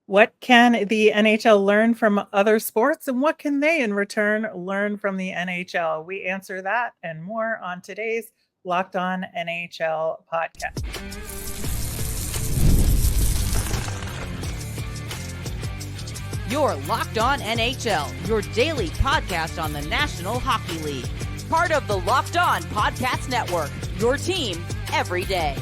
What can the NHL learn from other sports, and what can they in return learn from the NHL? We answer that and more on today's Locked On NHL podcast. You're Locked On NHL, your daily podcast on the National Hockey League. Part of the Locked On Podcast Network, your team every day.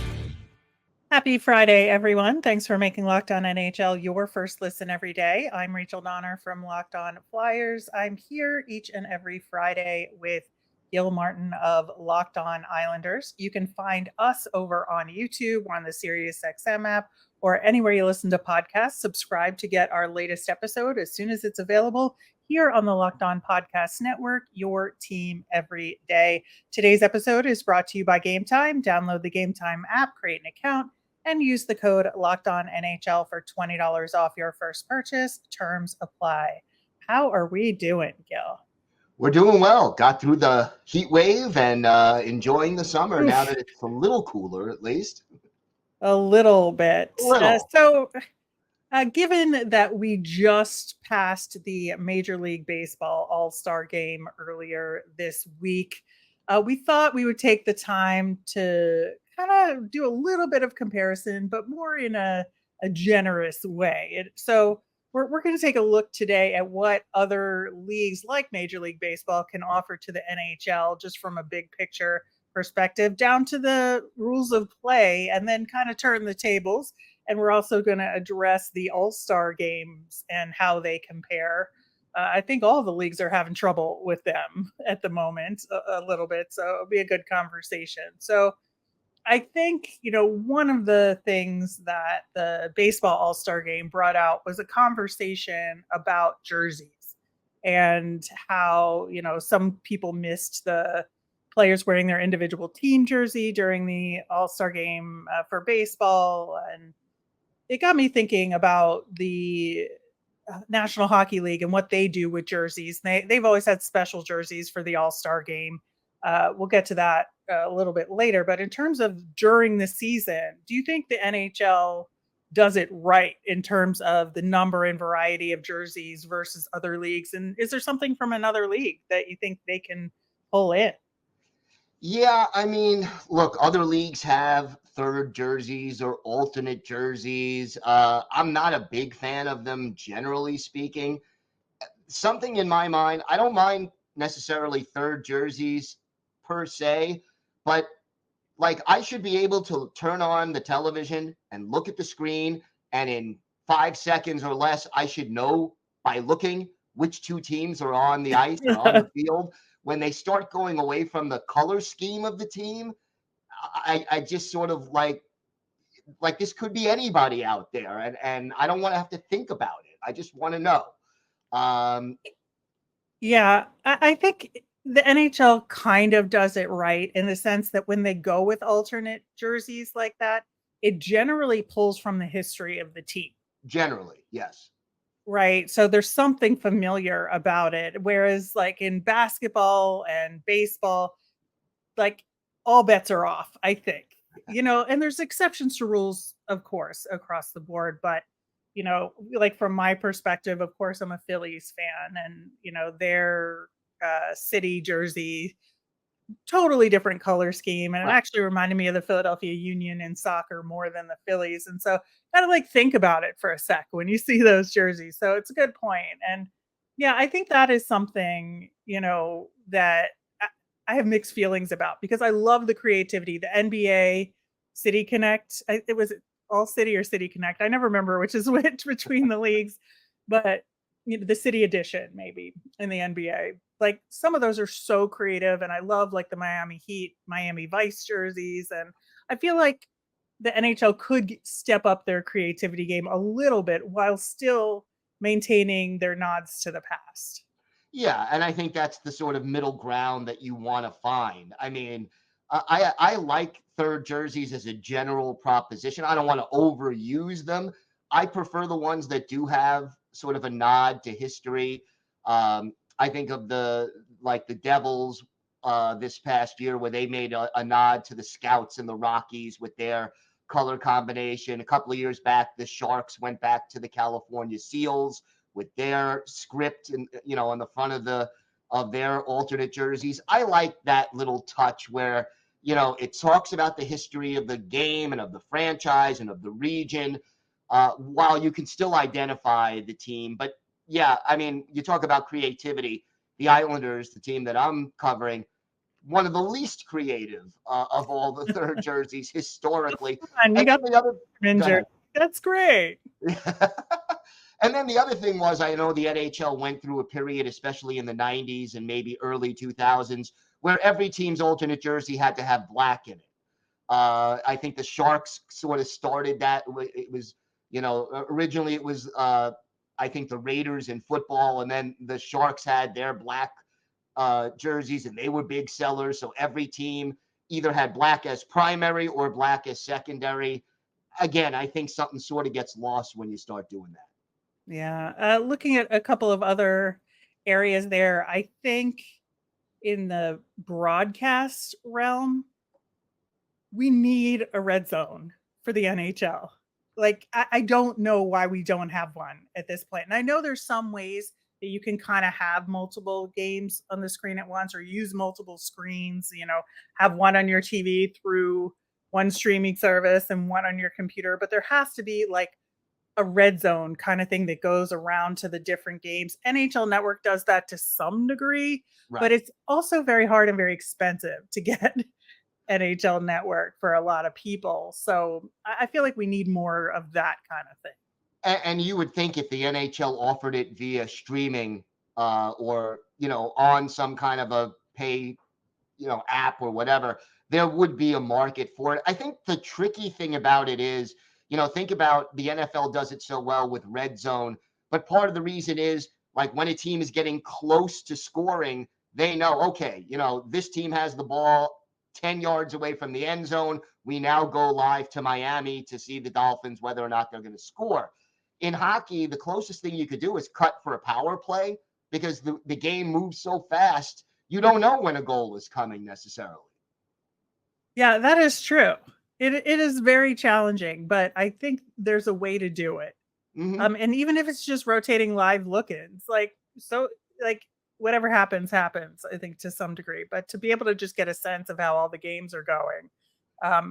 Happy Friday, everyone. Thanks for making Locked On NHL your first listen every day. I'm Rachel Donner from Locked On Flyers. I'm here each and every Friday with Gil Martin of Locked On Islanders. You can find us over on YouTube, on the SiriusXM app, or anywhere you listen to podcasts. Subscribe to get our latest episode as soon as it's available here on the Locked On Podcast Network, your team every day. Today's episode is brought to you by Game Time. Download the Game Time app, create an account, and use the code LOCKEDONNHL for $20 off your first purchase. Terms apply. How are we doing, Gil? We're doing well. Got through the heat wave and enjoying the summer now that it's a little cooler, at least. A little bit. So, given that we just passed the Major League Baseball All-Star Game earlier this week, we thought we would take the time to kind of do a little bit of comparison, but more in a generous way. So we're going to take a look today at what other leagues like Major League Baseball can offer to the NHL, just from a big picture perspective, down to the rules of play, and then kind of turn the tables. And we're also going to address the All-Star games and how they compare. I think all the leagues are having trouble with them at the moment a little bit. So it'll be a good conversation. So I think, one of the things that the baseball All-Star game brought out was a conversation about jerseys and how, some people missed the players wearing their individual team jersey during the All-Star game for baseball. And it got me thinking about the National Hockey League and what they do with jerseys. They've always had special jerseys for the All-Star game. We'll get to that a little bit later. But in terms of during the season, do you think the NHL does it right in terms of the number and variety of jerseys versus other leagues? And is there something from another league that you think they can pull in? Yeah, I mean, look, other leagues have third jerseys or alternate jerseys. I'm not a big fan of them, generally speaking. Something in my mind, I don't mind necessarily third jerseys per se, but like I should be able to turn on the television and look at the screen, and in 5 seconds or less, I should know by looking which two teams are on the ice or on the field. When they start going away from the color scheme of the team, I just sort of like this could be anybody out there, and I don't want to have to think about it. I just want to know. Yeah, I think the NHL kind of does it right in the sense that when they go with alternate jerseys like that, it generally pulls from the history of the team. Generally, yes. Right. So there's something familiar about it. Whereas like in basketball and baseball, like all bets are off, I think, and there's exceptions to rules, of course, across the board. But, like from my perspective, of course, I'm a Phillies fan, and, their city jersey, totally different color scheme. And it actually reminded me of the Philadelphia Union in soccer more than the Phillies. And so kind of like think about it for a sec when you see those jerseys. So it's a good point. And yeah, I think that is something, that I have mixed feelings about, because I love the creativity. The NBA City Connect, it was All City or City Connect. I never remember which is which between the leagues, but the City Edition maybe in the NBA. Like some of those are so creative, and I love like the Miami Heat, Miami Vice jerseys, and I feel like the NHL could step up their creativity game a little bit while still maintaining their nods to the past. Yeah, and I think that's the sort of middle ground that you want to find. I mean, I like third jerseys as a general proposition. I don't want to overuse them. I prefer the ones that do have sort of a nod to history. I think of the Devils this past year, where they made a nod to the Scouts and the Rockies with their color combination. A couple of years back, the Sharks went back to the California Seals with their script and on the front of their alternate jerseys. I like that little touch where it talks about the history of the game and of the franchise and of the region, while you can still identify the team. But yeah, I mean, you talk about creativity. The Islanders, the team that I'm covering, one of the least creative of all the third jerseys historically. And you got the other jersey. That's great. And then the other thing was, I know the NHL went through a period, especially in the 90s and maybe early 2000s, where every team's alternate jersey had to have black in it. I think the Sharks sort of started that. It was, originally it was, I think the Raiders in football, and then the Sharks had their black jerseys, and they were big sellers. So every team either had black as primary or black as secondary. Again, I think something sort of gets lost when you start doing that. Yeah. Looking at a couple of other areas there, I think in the broadcast realm, we need a red zone for the NHL. Like, I don't know why we don't have one at this point. And I know there's some ways that you can kind of have multiple games on the screen at once, or use multiple screens, have one on your TV through one streaming service and one on your computer. But there has to be like a red zone kind of thing that goes around to the different games. NHL Network does that to some degree, right, but it's also very hard and very expensive to get NHL Network for a lot of people. So I feel like we need more of that kind of thing. And you would think if the NHL offered it via streaming or, on some kind of a pay, app or whatever, there would be a market for it. I think the tricky thing about it is, think about the NFL does it so well with red zone, but part of the reason is like when a team is getting close to scoring, they know, okay, this team has the ball 10 yards away from the end zone. We now go live to Miami to see the Dolphins, whether or not they're going to score. In hockey, the closest thing you could do is cut for a power play because the game moves so fast, you don't know when a goal is coming necessarily. Yeah, that is true. It is very challenging, but I think there's a way to do it. Mm-hmm. And even if it's just rotating live look-ins, whatever happens, I think to some degree. But to be able to just get a sense of how all the games are going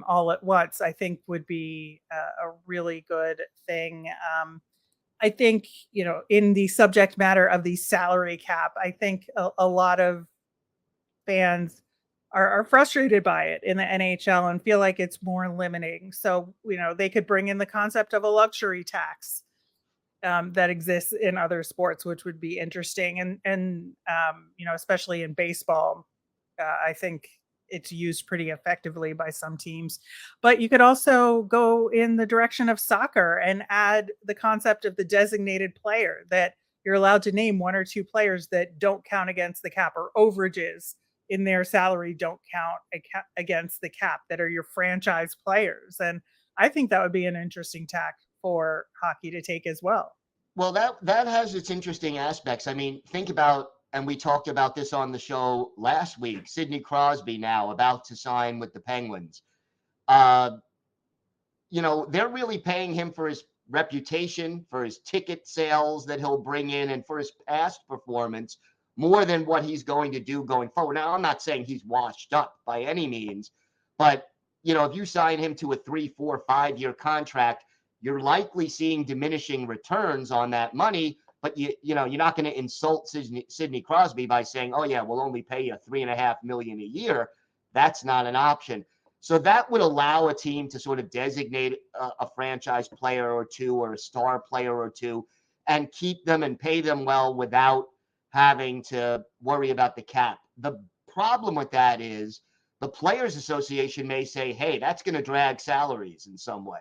all at once, I think would be a really good thing. I think, in the subject matter of the salary cap, I think a lot of fans are frustrated by it in the NHL and feel like it's more limiting. So, they could bring in the concept of a luxury tax that exists in other sports, which would be interesting. And especially in baseball, I think it's used pretty effectively by some teams. But you could also go in the direction of soccer and add the concept of the designated player, that you're allowed to name one or two players that don't count against the cap, or overages in their salary don't count against the cap, that are your franchise players. And I think that would be an interesting tack for hockey to take as well. Well, that has its interesting aspects. I mean, think about, and we talked about this on the show last week, Sidney Crosby now about to sign with the Penguins. They're really paying him for his reputation, for his ticket sales that he'll bring in, and for his past performance, more than what he's going to do going forward. Now, I'm not saying he's washed up by any means, but, if you sign him to a 3, 4, 5-year contract, you're likely seeing diminishing returns on that money, but you're not going to insult Sidney Crosby by saying, oh yeah, we'll only pay you $3.5 million a year. That's not an option. So that would allow a team to sort of designate a franchise player or two, or a star player or two, and keep them and pay them well without having to worry about the cap. The problem with that is the Players Association may say, hey, that's going to drag salaries in some way.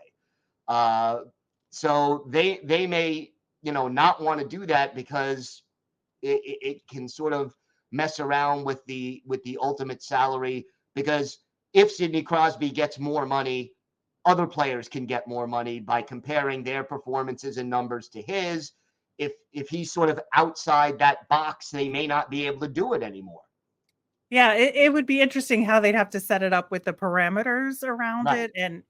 So they may, not want to do that because it can sort of mess around with the ultimate salary, because if Sidney Crosby gets more money, other players can get more money by comparing their performances and numbers to his. If he's sort of outside that box, they may not be able to do it anymore. Yeah, it would be interesting how they'd have to set it up with the parameters around it. And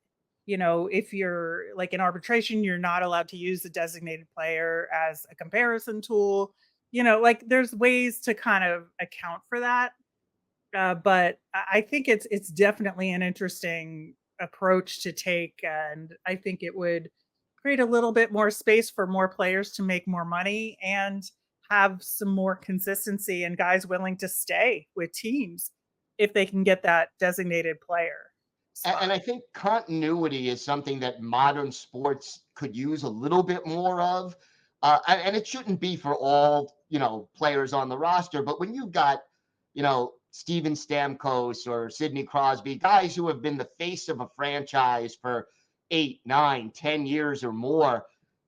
if you're like in arbitration, you're not allowed to use the designated player as a comparison tool. Like there's ways to kind of account for that. But I think it's definitely an interesting approach to take, and I think it would create a little bit more space for more players to make more money and have some more consistency and guys willing to stay with teams if they can get that designated player And spot. I think continuity is something that modern sports could use a little bit more of. And it shouldn't be for all, players on the roster. But when you've got, Steven Stamkos or Sidney Crosby, guys who have been the face of a franchise for 8, 9, 10 years or more,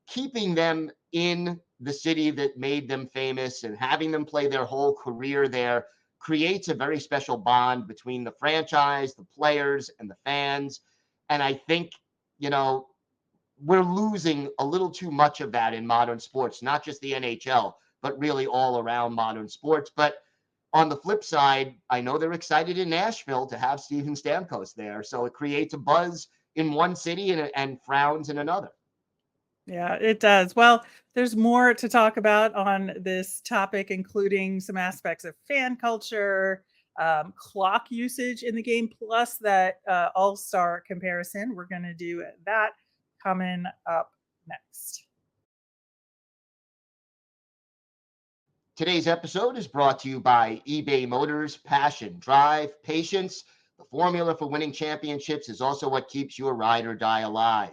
keeping them in the city that made them famous and having them play their whole career there creates a very special bond between the franchise, the players, and the fans. And I think, you know, we're losing a little too much of that in modern sports, not just the NHL, but really all around modern sports. But on the flip side, I know they're excited in Nashville to have Steven Stamkos there. So it creates a buzz in one city and frowns in another. Yeah, it does. Well, there's more to talk about on this topic, including some aspects of fan culture, clock usage in the game, plus that all star comparison. We're going to do that coming up next. Today's episode is brought to you by eBay Motors. Passion, drive, patience. The formula for winning championships is also what keeps your ride or die alive.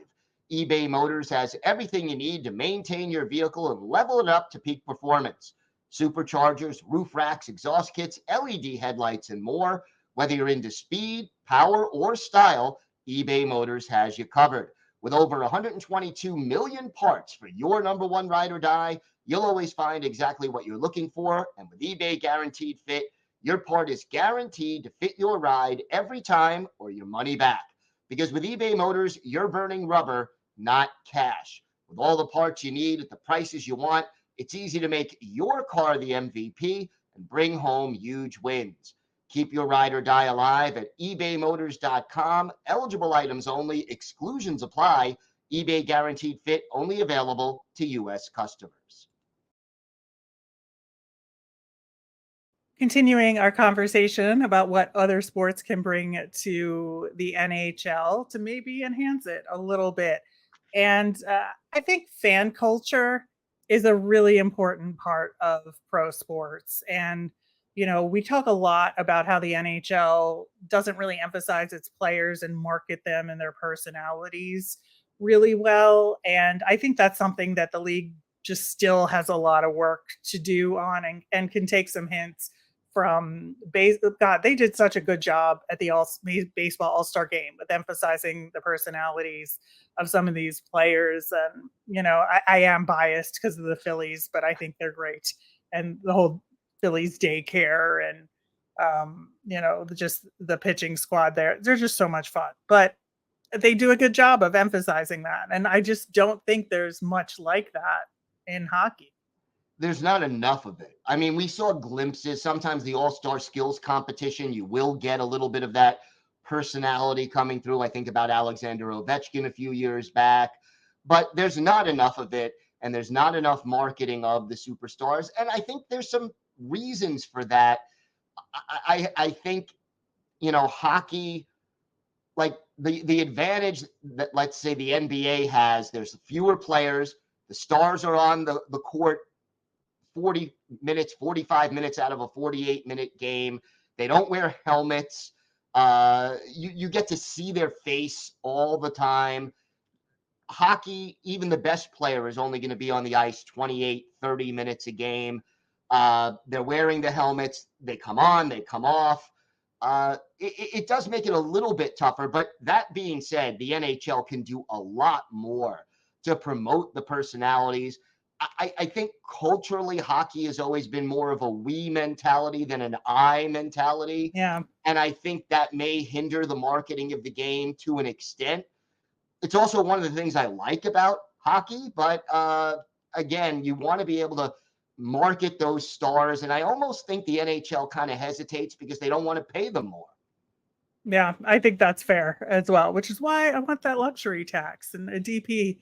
eBay Motors has everything you need to maintain your vehicle and level it up to peak performance. Superchargers, roof racks, exhaust kits, LED headlights, and more. Whether you're into speed, power, or style, eBay Motors has you covered. With over 122 million parts for your number one ride or die, you'll always find exactly what you're looking for. And with eBay Guaranteed Fit, your part is guaranteed to fit your ride every time or your money back. Because with eBay Motors, you're burning rubber, not cash. With all the parts you need at the prices you want, it's easy to make your car the MVP and bring home huge wins. Keep your ride or die alive at ebaymotors.com. Eligible items only, exclusions apply. eBay Guaranteed Fit only available to U.S. customers. Continuing our conversation about what other sports can bring to the NHL to maybe enhance it a little bit. And I think fan culture is a really important part of pro sports. And, we talk a lot about how the NHL doesn't really emphasize its players and market them and their personalities really well. And I think that's something that the league just still has a lot of work to do on, and can take some hints from base. God, they did such a good job at the baseball all-star game with emphasizing the personalities of some of these players. And I am biased because of the Phillies, but I think they're great, and the whole Phillies daycare, and just the pitching squad there, they're just so much fun. But they do a good job of emphasizing that, and I just don't think there's much like that in hockey. There's not enough of it. I mean, we saw glimpses. Sometimes the all-star skills competition, you will get a little bit of that personality coming through. I think about Alexander Ovechkin a few years back, but there's not enough of it, and there's not enough marketing of the superstars. And I think there's some reasons for that. I think, hockey, like the advantage that, let's say, the NBA has, there's fewer players. The stars are on the court 40 minutes, 45 minutes out of a 48-minute game. They don't wear helmets. You get to see their face all the time. Hockey, even the best player is only going to be on the ice 28, 30 minutes a game. They're wearing the helmets. They come on, they come off. It does make it a little bit tougher. But that being said, the NHL can do a lot more to promote the personalities. I think culturally, hockey has always been more of a we mentality than an I mentality. Yeah. And I think that may hinder the marketing of the game to an extent. It's also one of the things I like about hockey. But again, you want to be able to market those stars. And I almost think the NHL kind of hesitates because they don't want to pay them more. Yeah, I think that's fair as well, which is why I want that luxury tax and a DP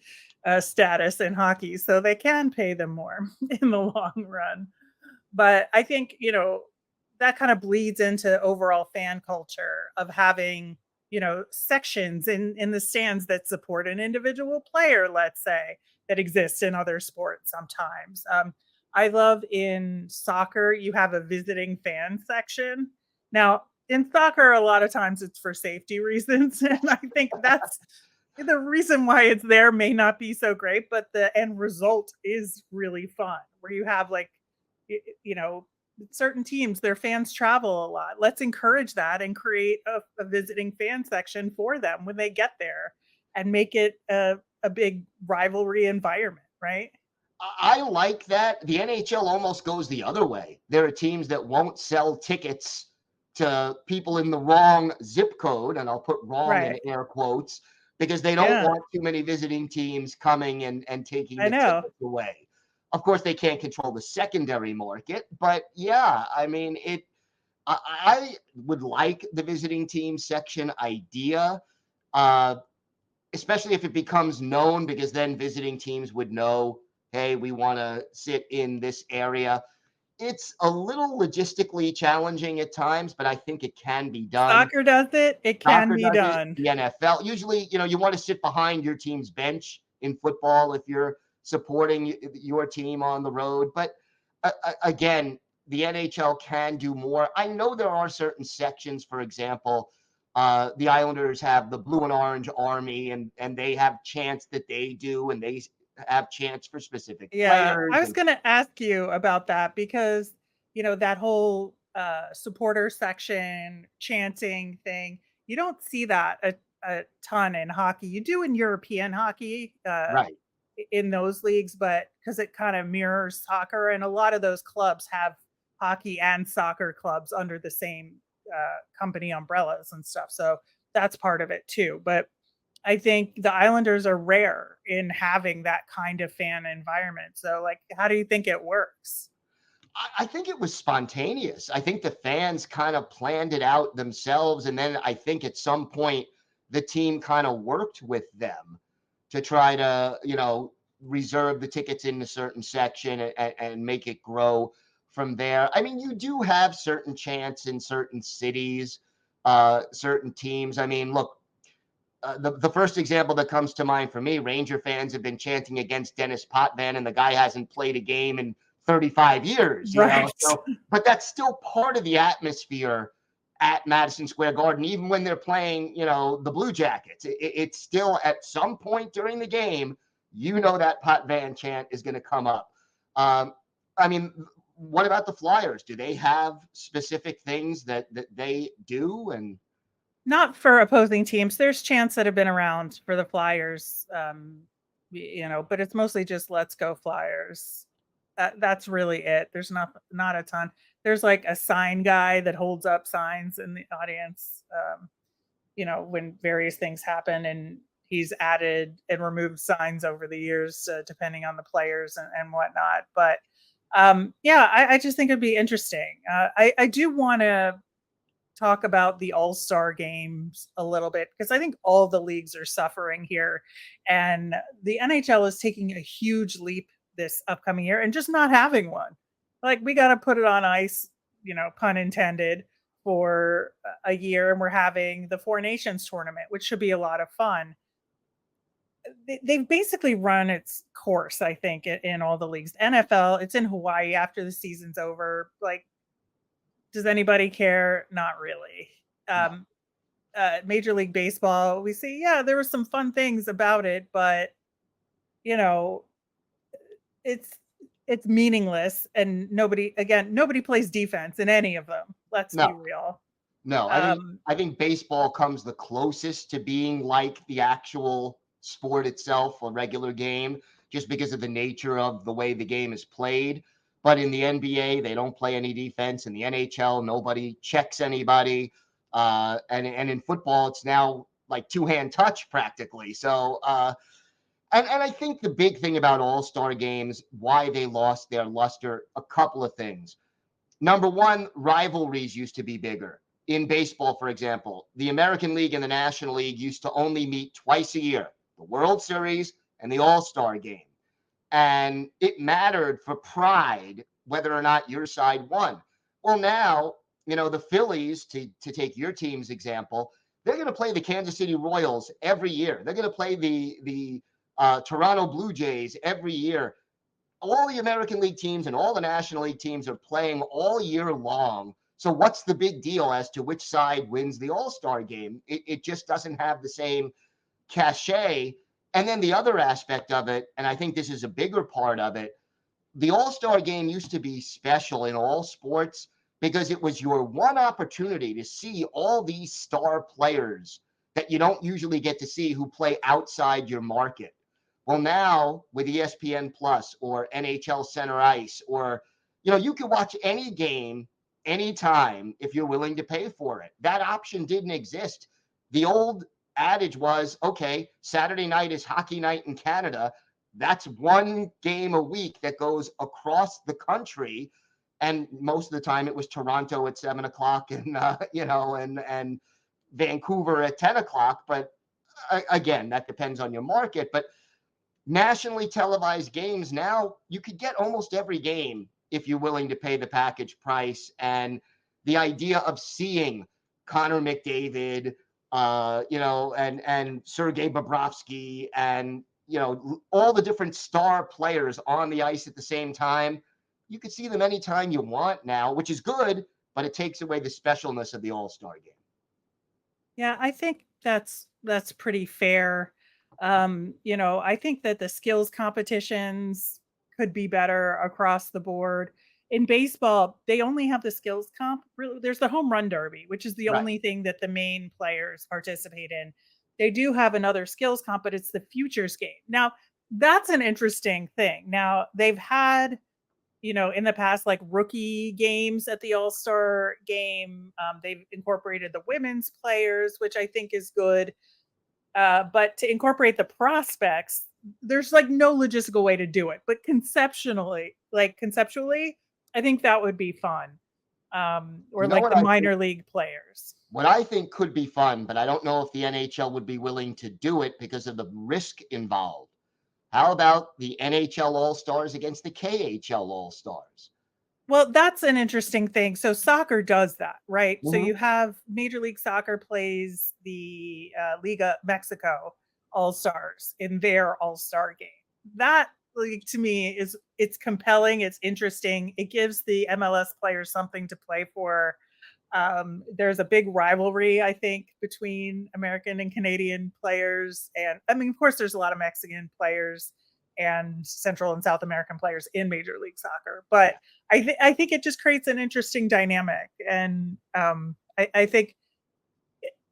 status in hockey so they can pay them more in the long run. But I think, that kind of bleeds into overall fan culture of having, sections in the stands that support an individual player, let's say, that exists in other sports sometimes. I love in soccer, you have a visiting fan section. Now, in soccer, a lot of times it's for safety reasons. And I think that's the reason why it's there may not be so great, but the end result is really fun where you have like, you know, certain teams, their fans travel a lot. Let's encourage that and create a visiting fan section for them when they get there and make it a big rivalry environment, right? I like that. The NHL almost goes the other way. There are teams that won't sell tickets to people in the wrong zip code, and I'll put wrong in Right. air quotes, because they don't Yeah, want too many visiting teams coming and taking I the know. tickets away. Of course, they can't control the secondary market, but yeah, I mean, I would like the visiting team section idea. Uh, Especially if it becomes known, because then visiting teams would know, hey, we want to sit in this area. It's a little logistically challenging at times, but I think it can be done. Soccer does it. It can Soccer be does it, done. the NFL. Usually, you want to sit behind your team's bench in football if you're supporting your team on the road. But again, the NHL can do more. I know there are certain sections, for example, the Islanders have the blue and orange army, and they have chants that they do, and they have chants for specific Yeah, players. I was And gonna ask you about that because, that whole, supporter section chanting thing, you don't see that a ton in hockey. You do in European hockey, right. in those leagues, but because it kind of mirrors soccer, and a lot of those clubs have hockey and soccer clubs under the same, company umbrellas and stuff, so that's part of it too, but I think the Islanders are rare in having that kind of fan environment. So, like, how do you think it works? I think it was spontaneous. I think the fans kind of planned it out themselves. And then I think at some point, the team kind of worked with them to try to, reserve the tickets in a certain section and make it grow from there. I mean, you do have certain chants in certain cities, certain teams. I mean, look, the first example that comes to mind for me, Ranger fans have been chanting against Dennis Potvin, and the guy hasn't played a game in 35 years, Right. So, but that's still part of the atmosphere at Madison Square Garden, even when they're playing, the Blue Jackets. It's still at some point during the game, that Potvin chant is going to come up. I mean, what about the Flyers? Do they have specific things that they do? And Not for opposing teams. There's chants that have been around for the Flyers, but it's mostly just "Let's go Flyers." That's really it. There's not a ton. There's like a sign guy that holds up signs in the audience. When various things happen, and he's added and removed signs over the years, depending on the players and whatnot. But yeah, I just think it'd be interesting. I do want to talk about the all-star games a little bit because I think all the leagues are suffering here, and the NHL is taking a huge leap this upcoming year and just not having one. Like, we got to put it on ice, pun intended, for a year, and we're having the Four Nations tournament, which should be a lot of fun. They've basically run its course, I think, in all the leagues. NFL, it's in Hawaii after the season's over. Like, does anybody care? Not really. no, Major League Baseball, we see, yeah, there were some fun things about it, but you know, it's it's meaninless, and nobody plays defense in any of them. Let's be no. real. No, Um, I think baseball comes the closest to being like the actual sport itself, a regular game, just because of the nature of the way the game is played. But in the NBA, they don't play any defense. In the NHL, nobody checks anybody. And in football, it's now like two-hand touch practically. So and I think the big thing about all-star games, why they lost their luster, a couple of things. Number one, rivalries used to be bigger. in baseball, for example, the American League and the National League used to only meet twice a year, the World Series and the All-Star game. And it mattered for pride whether or not your side won. Well, now, the Phillies, to take your team's example, they're going to play the Kansas City Royals every year. They're going to play the Toronto Blue Jays every year. All the American League teams and all the National League teams are playing all year long. So what's the big deal as to which side wins the All-Star game? It just doesn't have the same cachet. And then the other aspect of it, and I think this is a bigger part of it, the All-Star game used to be special in all sports because it was your one opportunity to see all these star players that you don't usually get to see who play outside your market. Well, now with ESPN Plus or NHL Center Ice, or, you can watch any game anytime if you're willing to pay for it. That option didn't exist. The old adage was, okay, Saturday night is hockey night in Canada. That's one game a week that goes across the country. And most of the time it was Toronto at 7:00 and Vancouver at 10:00. But again, that depends on your market. But nationally televised games now, you could get almost every game if you're willing to pay the package price. And the idea of seeing Connor McDavid, and Sergei Bobrovsky, and all the different star players on the ice at the same time, you can see them anytime you want now, which is good, but it takes away the specialness of the All-Star game. Yeah, I think that's pretty fair. I think that the skills competitions could be better across the board. In baseball, they only have the skills comp. Really, there's the home run derby, which is the Right. only thing that the main players participate in. They do have another skills comp, but it's the futures game. Now, that's an interesting thing. Now, they've had, in the past, like rookie games at the All-Star game. They've incorporated the women's players, which I think is good. But to incorporate the prospects, there's like no logistical way to do it. But conceptually, I think that would be fun. Or like the minor league players. What I think could be fun, but I don't know if the NHL would be willing to do it because of the risk involved. How about the NHL All-Stars against the KHL All-Stars? Well, that's an interesting thing. So soccer does that, right? So Mhm. you have Major League Soccer plays the Liga Mexico All-Stars in their All-Star game. That, like, to me, it's compelling. It's interesting. It gives the MLS players something to play for. There's a big rivalry, I think, between American and Canadian players. And I mean, of course, there's a lot of Mexican players and Central and South American players in Major League Soccer. But I think it just creates an interesting dynamic. And I think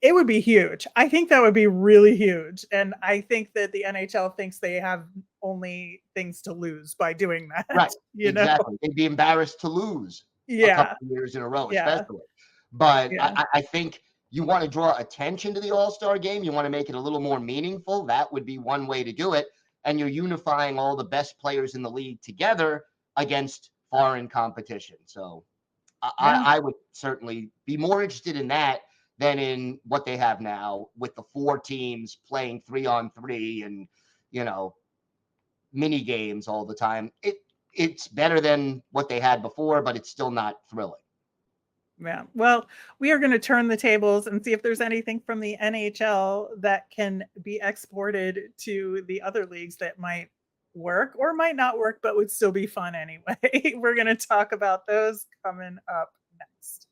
it would be huge. I think that would be really huge. And I think that the NHL thinks they have only things to lose by doing that. Right, exactly. They'd be embarrassed to lose a couple of years in a row, especially. But I think you want to draw attention to the All-Star game. You want to make it a little more meaningful. That would be one way to do it. And you're unifying all the best players in the league together against foreign competition. So I would certainly be more interested in that than in what they have now with the 4 teams playing 3-on-3 and, mini games all the time. It's better than what they had before, but it's still not thrilling. Yeah. Well, we are going to turn the tables and see if there's anything from the NHL that can be exported to the other leagues that might work or might not work, but would still be fun anyway. We're going to talk about those coming up next.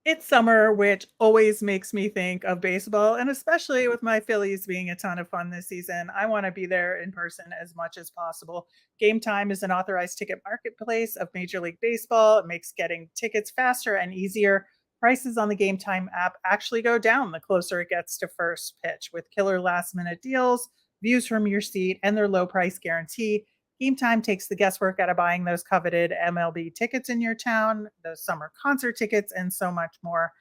It's summer, which always makes me think of baseball, and especially with my Phillies being a ton of fun this season, I want to be there in person as much as possible. Game Time is an authorized ticket marketplace of Major League Baseball. It makes getting tickets faster and easier. Prices on the Game Time app actually go down the closer it gets to first pitch, with killer last-minute deals, views from your seat, and their low price guarantee. Game Time takes the guesswork out of buying those coveted MLB tickets in your town, those summer concert tickets, and so much more.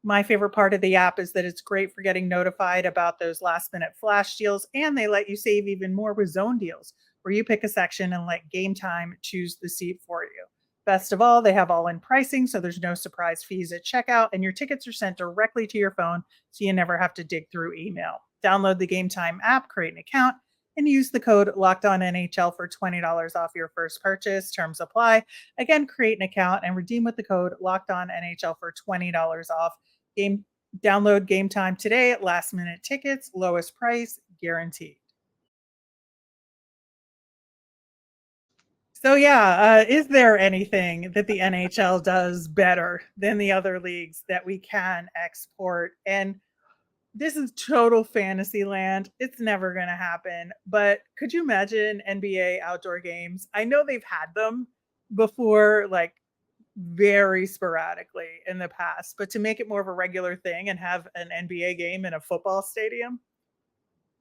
My favorite part of the app is that it's great for getting notified about those last-minute flash deals, and they let you save even more with zone deals, where you pick a section and let Game Time choose the seat for you. Best of all, they have all-in pricing, so there's no surprise fees at checkout, and your tickets are sent directly to your phone, so you never have to dig through email. Download the Game Time app, create an account, and use the code LOCKEDONNHL for $20 off your first purchase. Terms apply. Again, create an account and redeem with the code LOCKEDONNHL for $20 off. Download Game Time today. Last-minute tickets, lowest price, guaranteed. So is there anything that the NHL does better than the other leagues that we can export? And this is total fantasy land. It's never going to happen. But could you imagine NBA outdoor games? I know they've had them before, like very sporadically in the past, but to make it more of a regular thing and have an NBA game in a football stadium,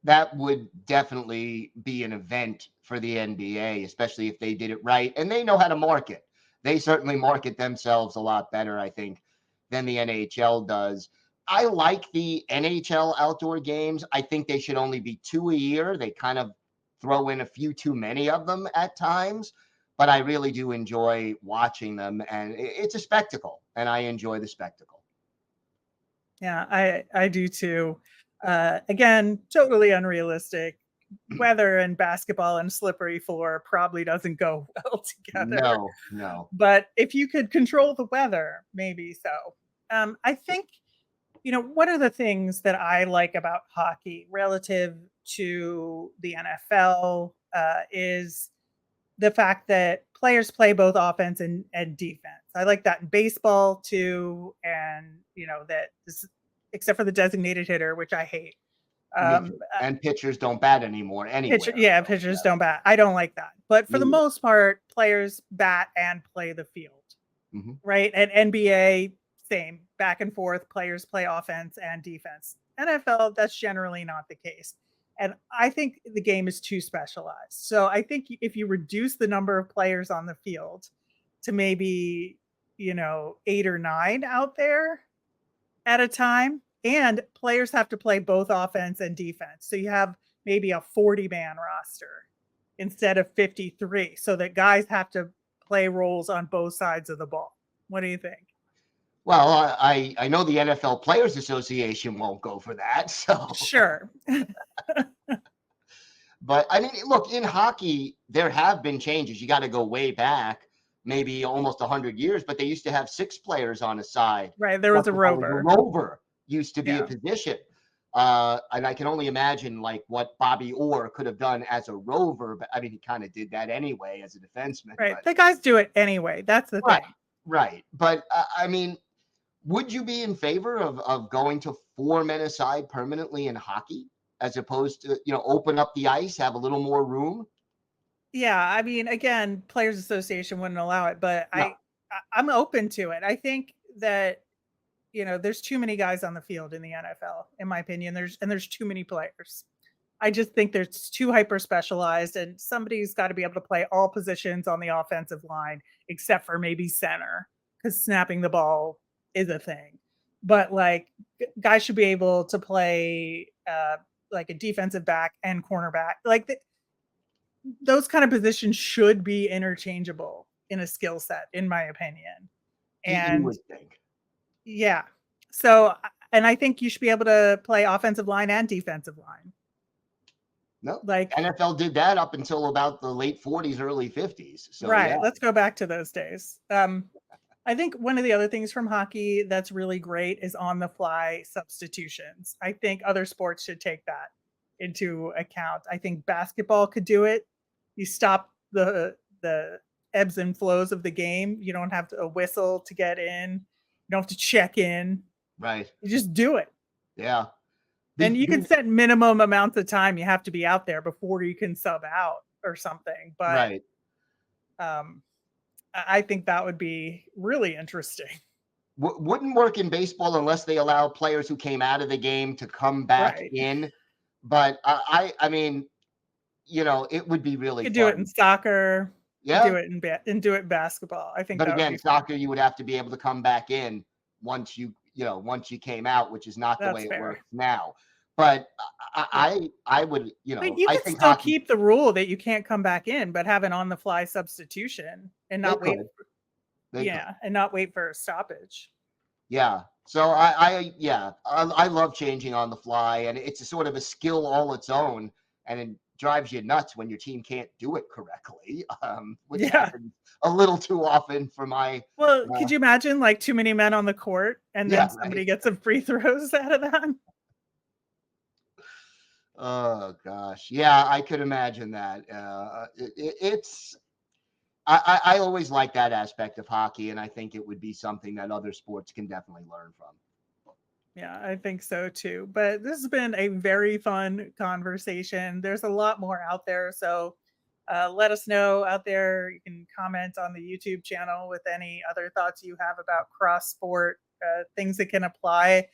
that would definitely be an event for the NBA, especially if they did it right. And they know how to market. They certainly market themselves a lot better, I think, than the NHL does. I like the NHL outdoor games. I think they should only be 2 a year. They kind of throw in a few too many of them at times, but I really do enjoy watching them. And it's a spectacle, and I enjoy the spectacle. Yeah, I do too. Again, totally unrealistic. Weather and basketball and slippery floor probably doesn't go well together. No. But if you could control the weather, maybe so. I think, one of the things that I like about hockey relative to the NFL is the fact that players play both offense and defense. I like that in baseball too. And, that this, except for the designated hitter, which I hate. And pitchers don't bat anymore anyway. Pitchers don't bat. I don't like that. But for the most part, players bat and play the field, right? At NBA, same, back and forth, players play offense and defense. NFL, that's generally not the case. And I think the game is too specialized. So I think if you reduce the number of players on the field to maybe, 8 or 9 out there at a time, and players have to play both offense and defense. So you have maybe a 40-man roster instead of 53, so that guys have to play roles on both sides of the ball. What do you think? Well, I know the NFL Players Association won't go for that. So sure. But I mean, look, in hockey, there have been changes. You got to go way back, maybe almost 100 years, but they used to have 6 players on a side. Right. There was a rover. A rover used to be a position. And I can only imagine like what Bobby Orr could have done as a rover. But I mean, he kind of did that anyway as a defenseman. Right. But, the guys do it anyway. That's the thing. Right. But I mean, would you be in favor of going to 4 men aside permanently in hockey as opposed to, open up the ice, have a little more room? Yeah. I mean, again, Players Association wouldn't allow it, but no. I'm open to it. I think that, there's too many guys on the field in the NFL, in my opinion. There's too many players. I just think there's too hyper specialized, and somebody's got to be able to play all positions on the offensive line, except for maybe center, because snapping the ball is a thing. But like guys should be able to play like a defensive back and cornerback. Like those kind of positions should be interchangeable in a skill set, in my opinion. And you would think. Yeah. So, and I think you should be able to play offensive line and defensive line. No, like NFL did that up until about the late 40s, early 50s. So, right. Yeah. Let's go back to those days. I think one of the other things from hockey that's really great is on the fly substitutions. I think other sports should take that into account. I think basketball could do it. You stop the ebbs and flows of the game. You don't have a whistle to get in. You don't have to check in. Right. You just do it. Yeah. And you can set minimum amounts of time you have to be out there before you can sub out or something. But I think that would be really interesting. Wouldn't work in baseball unless they allow players who came out of the game to come back in. But I mean, it would be really you could fun. do it in soccer. Yeah. Do it in basketball. I think. But again, soccer, you would have to be able to come back in once you came out, which is not the way it works now. But I would, But you can still keep the rule that you can't come back in, but have an on the fly substitution and not wait. And not wait for a stoppage. Yeah. So I love changing on the fly, and it's a sort of a skill all its own, and it drives you nuts when your team can't do it correctly, which happens a little too often for my. Well, could you imagine like too many men on the court and then somebody gets some free throws out of that? Oh gosh, yeah, I could imagine that. I always like that aspect of hockey, and I think it would be something that other sports can definitely learn from. Yeah, I think so too. But this has been a very fun conversation. There's a lot more out there. So let us know out there. You can comment on the YouTube channel with any other thoughts you have about cross sport, things that can apply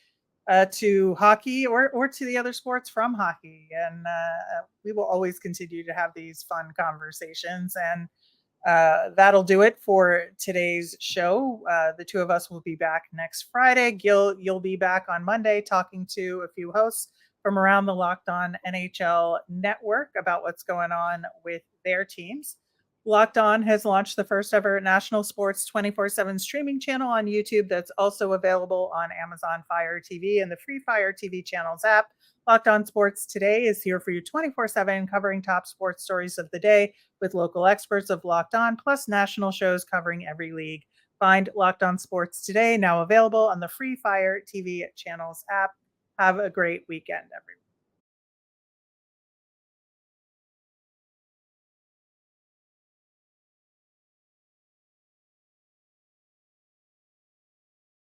to hockey or to the other sports from hockey. And we will always continue to have these fun conversations. And that'll do it for today's show. The two of us will be back next Friday. Gil, you'll be back on Monday talking to a few hosts from around the Locked On NHL network about what's going on with their teams. Locked On has launched the first ever national sports 24/7 streaming channel on YouTube that's also available on Amazon Fire TV and the free Fire TV channels app. Locked On Sports Today is here for you 24/7, covering top sports stories of the day with local experts of Locked On, plus national shows covering every league. Find Locked On Sports Today, now available on the free Fire TV channels app. Have a great weekend, everyone.